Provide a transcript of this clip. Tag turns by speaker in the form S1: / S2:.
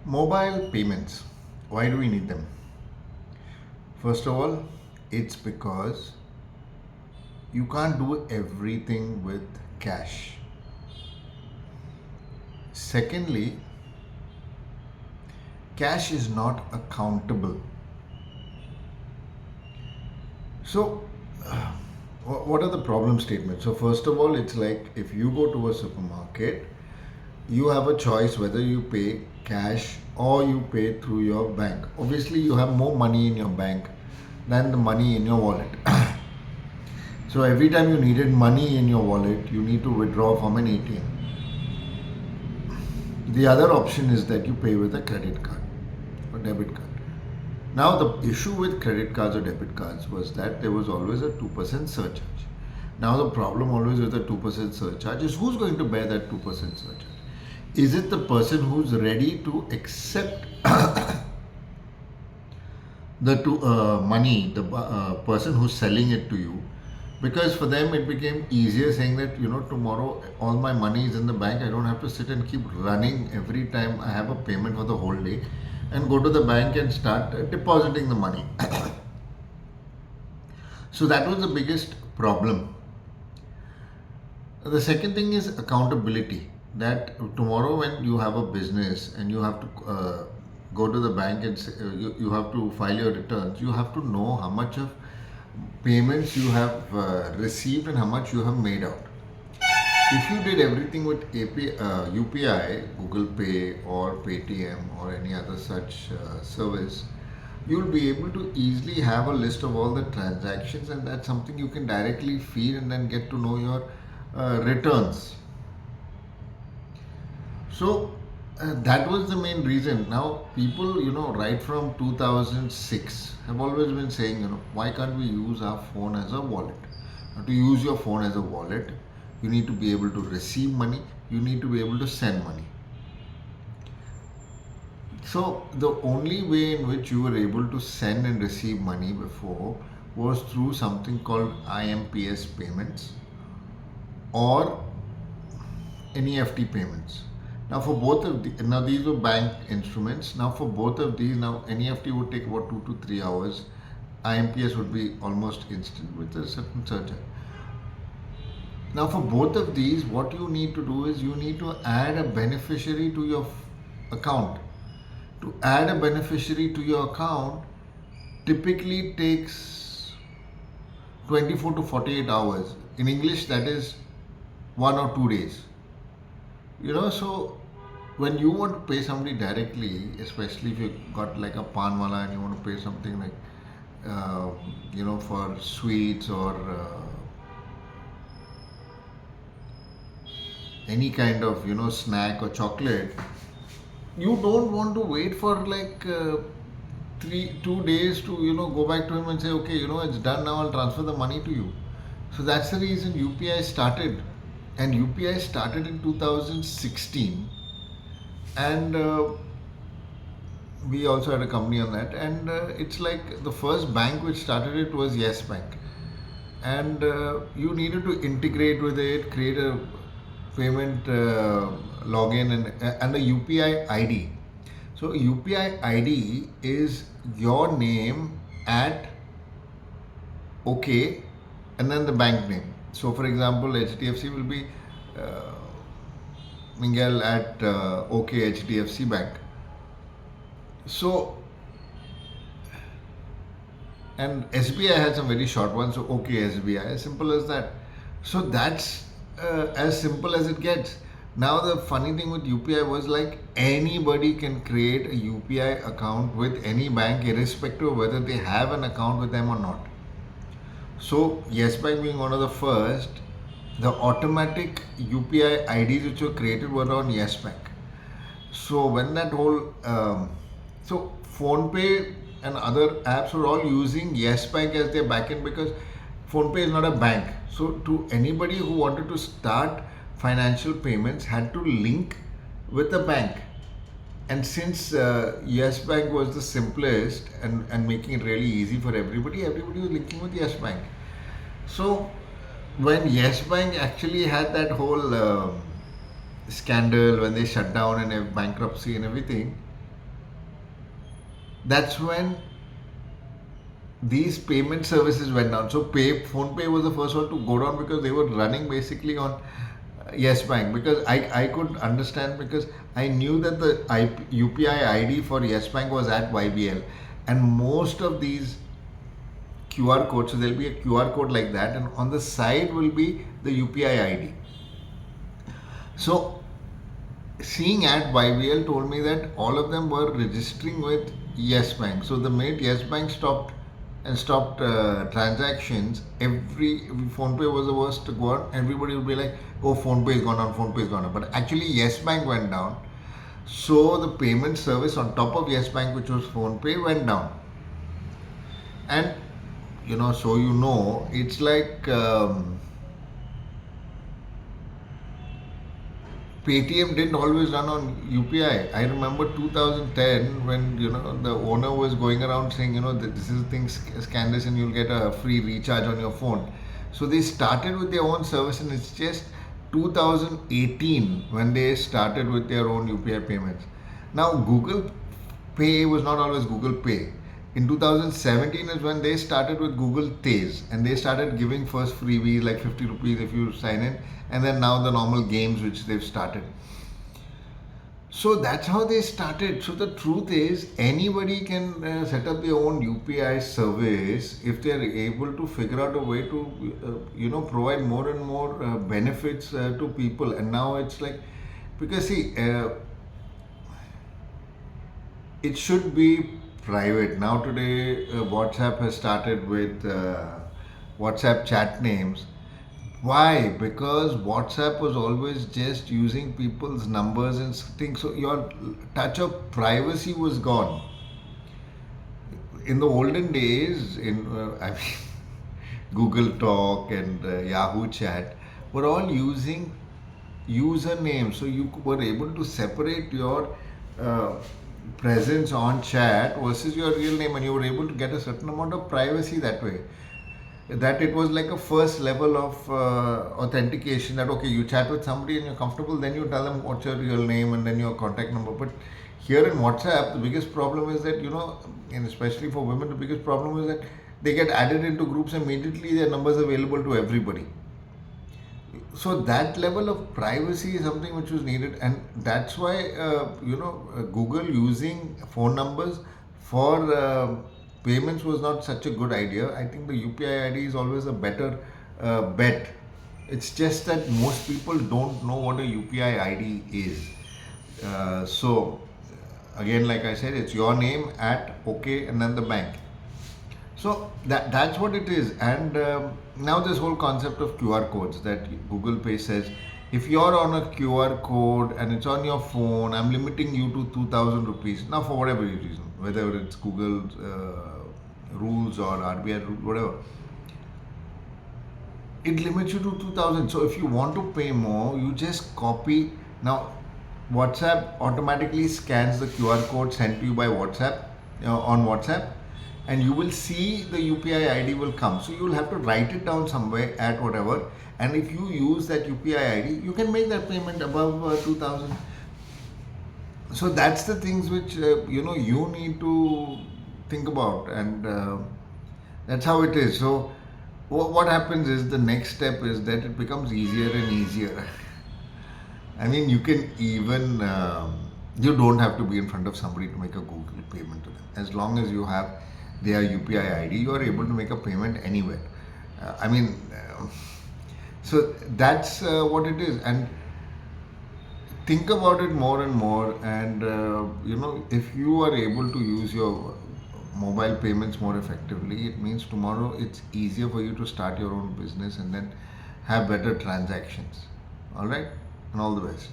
S1: Mobile payments. Why do we need them? First of all, it's because you can't do everything with cash. Secondly, cash is not accountable. So, what are the problem statements? So, first of all, it's like if you go to a supermarket, you have a choice whether you pay cash or you pay through your bank. Obviously, you have more money in your bank than the money in your wallet. So, every time you needed money in your wallet, you need to withdraw from an ATM. The other option is that you pay with a credit card or debit card. Now, the issue with credit cards or debit cards was that there was always a 2% surcharge. Now, the problem always with the 2% surcharge is who's going to bear that 2% surcharge? Is it the person who's ready to accept the money, the person who's selling it to you? Because for them it became easier saying that, tomorrow all my money is in the bank. I don't have to sit and keep running every time I have a payment for the whole day and go to the bank and start depositing the money. So that was the biggest problem. The second thing is accountability. That tomorrow, when you have a business and you have to go to the bank and say, you have to file your returns, you have to know how much of payments you have received and how much you have made out. If you did everything with UPI, Google Pay or Paytm or any other such service, you'll be able to easily have a list of all the transactions, and that's something you can directly feed and then get to know your returns. So that was the main reason. Now, people, right from 2006 have always been saying, why can't we use our phone as a wallet? Now, to use your phone as a wallet, you need to be able to receive money, you need to be able to send money. So, the only way in which you were able to send and receive money before was through something called IMPS payments or NEFT payments. Now for both of now these were bank instruments. Now for both of these, now NEFT would take about 2 to 3 hours. IMPS would be almost instant with a certain surcharge. Now for both of these, what you need to do is you need to add a beneficiary to your account. To add a beneficiary to your account typically takes 24 to 48 hours. In English, that is 1 or 2 days. So when you want to pay somebody directly, especially if you got like a panwala and you want to pay something like for sweets or any kind of snack or chocolate, you don't want to wait for like 2 days to go back to him and say, okay, it's done now, I'll transfer the money to you. So that's the reason UPI started. And UPI started in 2016, and we also had a company on that. And it's like the first bank which started it was Yes Bank, and you needed to integrate with it, create a payment login and a UPI ID. So UPI ID is your name at OK and then the bank name. So, for example, HDFC will be Miguel at OK HDFC Bank. So, and SBI has some very short ones. So, OK SBI, as simple as that. So, that's as simple as it gets. Now, the funny thing with UPI was like anybody can create a UPI account with any bank, irrespective of whether they have an account with them or not. So, Yes Bank being one of the first, the automatic UPI IDs which were created were on Yes Bank. So, when that whole, so PhonePe and other apps were all using Yes Bank as their backend because PhonePe is not a bank. So, to anybody who wanted to start financial payments had to link with a bank. And since Yes Bank was the simplest and making it really easy for everybody was linking with Yes Bank. So when Yes Bank actually had that whole scandal when they shut down and have bankruptcy and everything, that's when these payment services went down. So PhonePe was the first one to go down because they were running basically on Yes Bank. Because I could understand, because I knew that the UPI ID for Yes Bank was at YBL, and most of these QR codes, so there'll be a QR code like that, and on the side will be the UPI ID. So seeing at YBL told me that all of them were registering with Yes Bank. So the minute Yes Bank stopped transactions, every PhonePe was the worst to go on. Everybody would be like, "Oh, PhonePe is gone down, PhonePe is gone down." But actually, Yes Bank went down. So the payment service on top of Yes Bank, which was PhonePe, went down. And it's like. Paytm didn't always run on UPI. I remember 2010 when the owner was going around saying this is the thing, scan this and you'll get a free recharge on your phone. So they started with their own service, and it's just 2018 when they started with their own UPI payments. Now Google Pay was not always Google Pay. In 2017 is when they started with Google Tez, and they started giving first freebies like 50 rupees if you sign in, and then now the normal games which they've started. So that's how they started. So the truth is, anybody can set up their own UPI service if they are able to figure out a way to provide more and more benefits to people. And now it's like, because see, it should be private. Now today, WhatsApp has started with WhatsApp chat names. Why? Because WhatsApp was always just using people's numbers and things, so your touch of privacy was gone. In the olden days, I mean, Google Talk and Yahoo Chat were all using usernames, so you were able to separate your uh, presence on chat versus your real name, and you were able to get a certain amount of privacy that way. That it was like a first level of authentication, that okay, you chat with somebody and you're comfortable, then you tell them what's your real name and then your contact number. But here in WhatsApp, the biggest problem is that and especially for women, the biggest problem is that they get added into groups, and immediately their numbers are available to everybody. So that level of privacy is something which was needed, and that's why Google using phone numbers for payments was not such a good idea. I think the UPI ID is always a better bet. It's just that most people don't know what a UPI ID is. So again, like I said, it's your name at OK and then the bank. So that's what it is. And now this whole concept of QR codes, that Google Pay says, if you're on a QR code and it's on your phone, I'm limiting you to 2,000 rupees. Now for whatever reason, whether it's Google's rules or RBI rules, whatever, it limits you to 2,000. So if you want to pay more, you just copy. Now WhatsApp automatically scans the QR code sent to you by WhatsApp on WhatsApp, and you will see the UPI ID will come. So you will have to write it down somewhere at whatever, and if you use that UPI ID, you can make that payment above 2,000. So that's the things which you need to think about, and that's how it is. So what happens is, the next step is that it becomes easier and easier. I mean, you can even you don't have to be in front of somebody to make a Google payment to them. As long as you have their UPI ID, you are able to make a payment anywhere. So that's what it is. And think about it more and more. And if you are able to use your mobile payments more effectively, it means tomorrow it's easier for you to start your own business and then have better transactions. All right, and all the best.